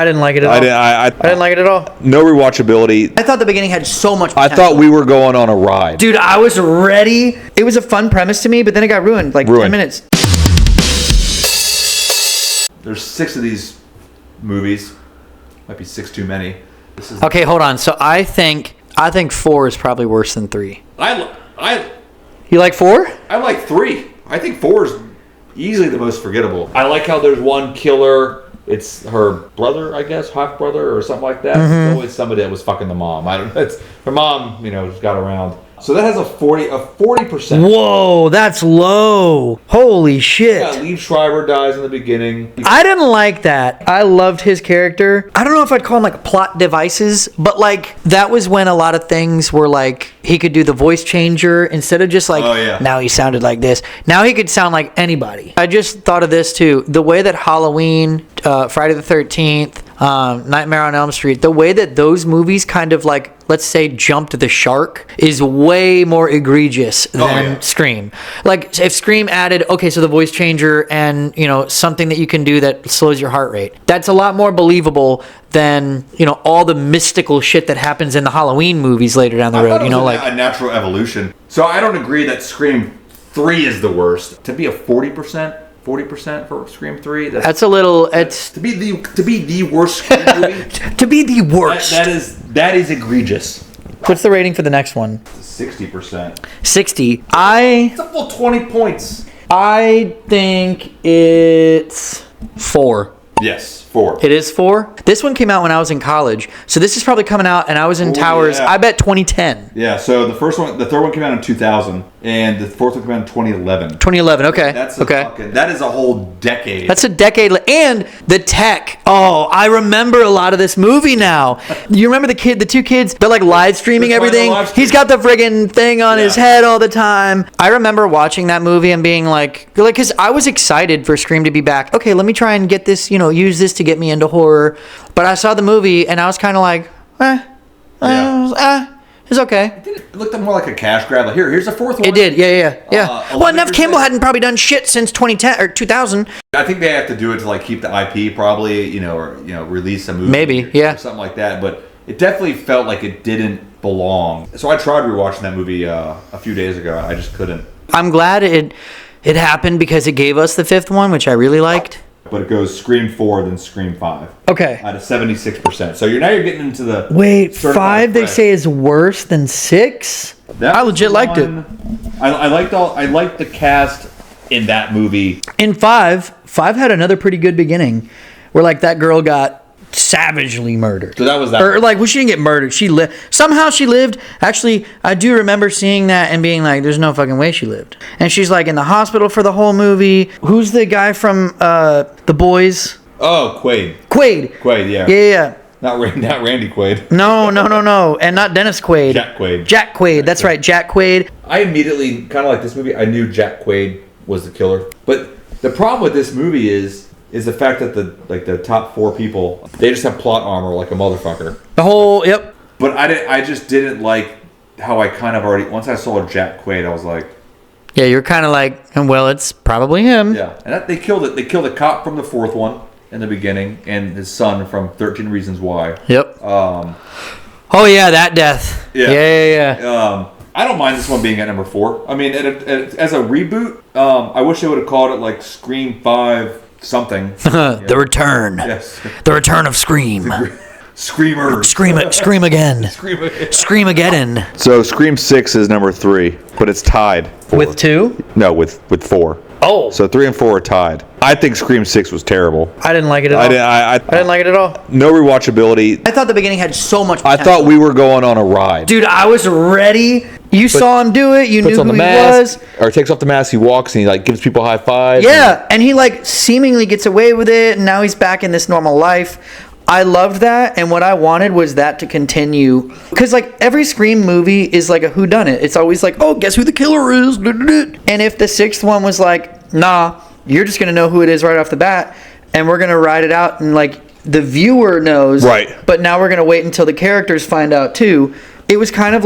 I didn't like it at all. I didn't like it at all. No rewatchability. I thought the beginning had so much I potential. thought we were going on a ride. Dude, I was ready. It was a fun premise to me, but then it got ruined. 10 minutes. There's 6 of these movies. Might be 6 too many. Okay, hold on. So I think 4 is probably worse than 3. You like 4? I like 3. I think 4 is easily the most forgettable. I like how there's one killer. It's her brother, I guess, half brother or something like that. It's always somebody that was fucking the mom. I don't know. It's her mom, just got around. So that has a 40%. Whoa, that's low. Holy shit. Yeah, Liev Schreiber dies in the beginning. I didn't like that. I loved his character. I don't know if I'd call him plot devices, but that was when a lot of things were he could do the voice changer instead of just now he sounded like this. Now he could sound like anybody. I just thought of this too. The way that Halloween, Friday the 13th, Nightmare on Elm Street, the way that those movies kind of let's say jumped the shark is way more egregious than Scream. If Scream added, so the voice changer and, something that you can do that slows your heart rate. That's a lot more believable than, all the mystical shit that happens in the Halloween movies later down the road. A natural evolution. So I don't agree that Scream 3 is the worst. To be a 40% for Scream 3. That's a little. It's to be the worst Scream movie. To be the worst. That is egregious. What's the rating for the next one? 60%. 60. It's a full 20 points. I think it's 4. Yes, 4. It is 4. This one came out when I was in college, so this is probably coming out, and I was in Towers. Yeah. I bet 2010. Yeah. So the third one came out in 2000, and the fourth one came out in 2011. 2011. Okay. That is a whole decade. That's a decade, and the tech. Oh, I remember a lot of this movie now. You remember the 2 kids? They're live streaming everything. He's got the friggin' thing on his head all the time. I remember watching that movie and being because I was excited for Scream to be back. Okay, let me try and get this. Use this to get me into horror. But I saw the movie and I was kind of it's okay. It looked more like a cash grab. Here's the fourth one. It did, yeah. Well, Nev Campbell hadn't probably done shit since 2010 or 2000. I think they have to do it to keep the IP probably, or release a movie. Maybe, or something like that. But it definitely felt like it didn't belong. So I tried rewatching that movie a few days ago. I just couldn't. I'm glad it happened because it gave us the 5th one, which I really liked. But it goes Scream 4, then Scream 5. Okay. At a 76%. So you're getting into the... Wait, 5 they say is worse than 6? I legit liked it. I liked the cast in that movie. In 5 had another pretty good beginning where that girl got savagely murdered. So that was that. Or she didn't get murdered. She lived. Somehow she lived. Actually, I do remember seeing that and being there's no fucking way she lived. And she's in the hospital for the whole movie. Who's the guy from The Boys? Oh, Quaid. Quaid, yeah. Yeah. Not Randy Quaid. No. And not Dennis Quaid. Jack Quaid. That's right, Jack Quaid. I immediately, kind of like this movie, I knew Jack Quaid was the killer. But the problem with this movie is the fact that the top 4 people, they just have plot armor like a motherfucker. The whole, yep. But I just didn't like how I kind of already, once I saw Jack Quaid, I was like... Yeah, you're kind of well, it's probably him. Yeah, and they killed it. They killed the cop from the 4th one in the beginning, and his son from 13 Reasons Why. Yep. Oh yeah, that death. Yeah. I don't mind this one being at number 4. I mean, as a reboot, I wish they would have called it Scream 5 something. The Return. Yes. The Return of Scream. Screamer. Scream again. Screamageddon. So Scream 6 is number 3, but it's tied. With 2? No, with 4. Oh. So 3 and 4 are tied. I think Scream 6 was terrible. I didn't like it at all. I didn't like it at all. No rewatchability. I thought the beginning had so much potential. I thought we were going on a ride. Dude, I was ready. You saw him do it. You knew who he was. Or takes off the mask, he walks, and he gives people high fives. Yeah, and he seemingly gets away with it, and now he's back in this normal life. I loved that, and what I wanted was that to continue. Because, every Scream movie is a whodunit. It's always oh, guess who the killer is? And if the 6th one was nah, you're just going to know who it is right off the bat, and we're going to ride it out, and, the viewer knows. Right. But now we're going to wait until the characters find out, too. It was kind of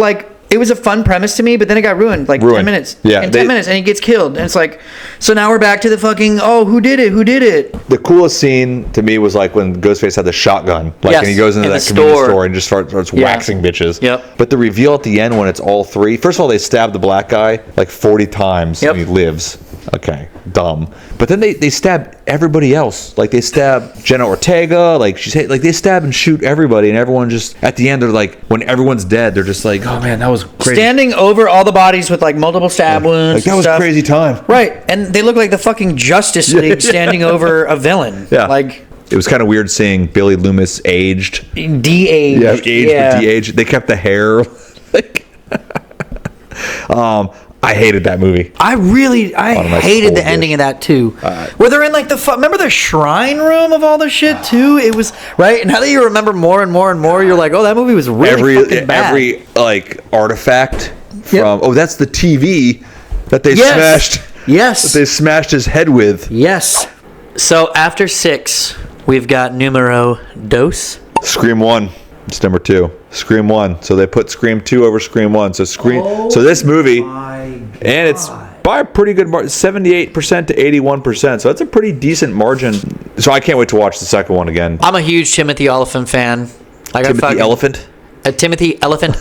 it was a fun premise to me, but then it got ruined 10 minutes. Yeah, in 10 minutes, and he gets killed, and it's like, so now we're back to the fucking who did it? The coolest scene to me was like when Ghostface had the shotgun, and he goes into that convenience store and just starts waxing bitches. Yep. But the reveal at the end when it's all three. First of all, they stab the black guy like 40 times and he lives. Okay, dumb. But then they stab everybody else. Like they stab Jenna Ortega. Like they stab and shoot everybody, and everyone just at the end they're like, when everyone's dead, they're just like, oh man, that was crazy. Standing over all the bodies with like multiple stab wounds. Like that was a crazy time. Right, and they look like the fucking Justice League standing over a villain. Yeah, like. It was kind of weird seeing Billy Loomis aged. De-aged. Yeah, but de-aged. They kept the hair. I hated that movie. I hated the ending of that too. Where they're in like remember the shrine room of all the shit too? It was right. And now that you remember more and more and more, you're like, oh, that movie was really fucking bad. Every like artifact from that's the TV that they smashed. Yes. That they smashed his head with. Yes. So after 6, we've got numero dos. Scream 1. It's number 2. Scream 1. So they put Scream 2 over Scream 1. So so this movie, and it's by a pretty good margin, 78% to 81%. So that's a pretty decent margin. So I can't wait to watch the second one again. I'm a huge Timothy Olyphant fan. Timothy Elephant? Timothy Elephant.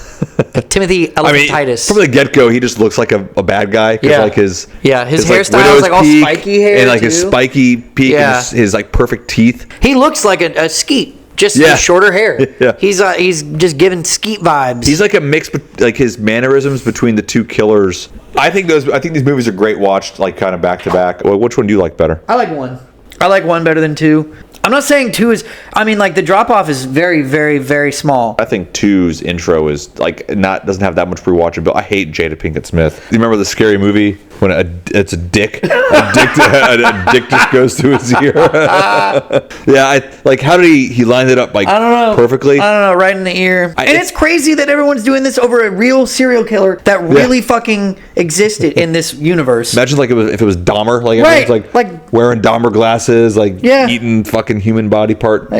Timothy Elephantitis. From the get-go, he just looks like a bad guy. Yeah. Like his hairstyle is like all spiky hair. And like his spiky peak and his like perfect teeth. He looks like a skeet. Just shorter hair. Yeah. He's just giving skeet vibes. He's like a mix, like his mannerisms between the two killers. I think these movies are great watched, like kind of back to back. Well, which one do you like better? I like 1. I like 1 better than 2. I'm not saying 2 is. I mean, like the drop off is very, very, very small. I think 2's intro is like doesn't have that much rewatchability. I hate Jada Pinkett Smith. You remember the Scary Movie when it's a dick, a dick just goes to his ear. How did he lined it up like I don't know perfectly? I don't know, right in the ear. And it's crazy that everyone's doing this over a real serial killer that really fucking existed in this universe. Imagine if it was Dahmer, everyone's like wearing Dahmer glasses, eating fucking human body part.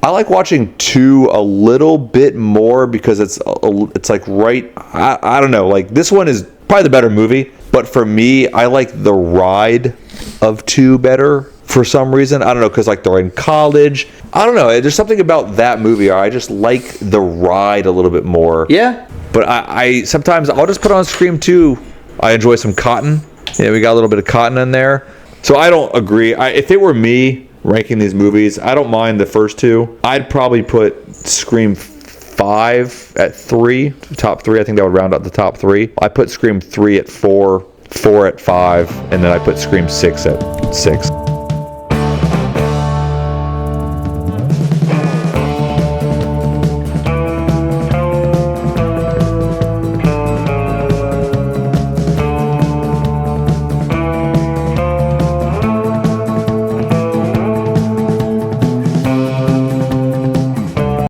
I like watching 2 a little bit more because it's like right. I don't know. Like this one is probably the better movie, but for me, I like the ride of 2 better for some reason. I don't know, because like they're in college. I don't know. There's something about that movie. I just like the ride a little bit more. Yeah. But I sometimes I'll just put on Scream 2. I enjoy some Cotton. Yeah, we got a little bit of Cotton in there. So I don't agree. If it were me ranking these movies, I don't mind the first 2. I'd probably put Scream 5 at 3, top 3. I think that would round out the top 3. I put Scream 3 at 4, 4 at 5, and then I put Scream 6 at 6.